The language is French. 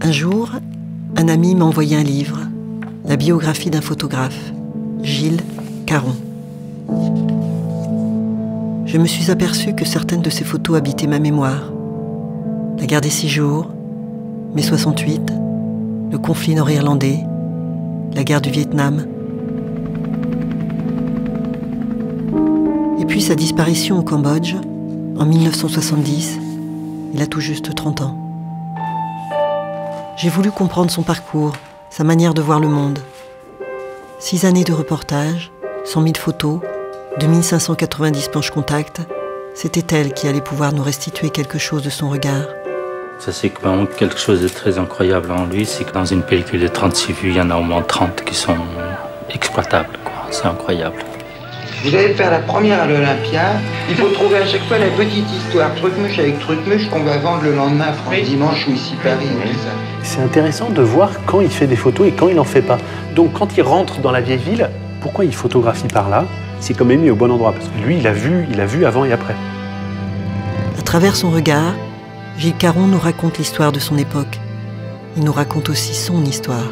Un jour, un ami m'a envoyé un livre, la biographie d'un photographe, Gilles Caron. Je me suis aperçu que certaines de ces photos habitaient ma mémoire. La guerre des 6 jours, mai 68, le conflit nord-irlandais, la guerre du Vietnam. Et puis sa disparition au Cambodge, en 1970, il a tout juste 30 ans. J'ai voulu comprendre son parcours, sa manière de voir le monde. 6 années de reportage, 100 000 photos, 2590 planches contact, c'était elle qui allait pouvoir nous restituer quelque chose de son regard. Ça, c'est vraiment quelque chose de très incroyable en lui, c'est que dans une pellicule de 36 vues, il y en a au moins 30 qui sont exploitables, quoi. C'est incroyable. Vous allez faire la première à l'Olympia, il faut trouver à chaque fois la petite histoire, Trucmuche avec Trucmuche qu'on va vendre le lendemain, France Dimanche ou ici Paris. C'est intéressant de voir quand il fait des photos et quand il n'en fait pas. Donc quand il rentre dans la vieille ville, pourquoi il photographie par là? C'est quand même mis au bon endroit, parce que lui, il a vu avant et après. À travers son regard, Gilles Caron nous raconte l'histoire de son époque. Il nous raconte aussi son histoire.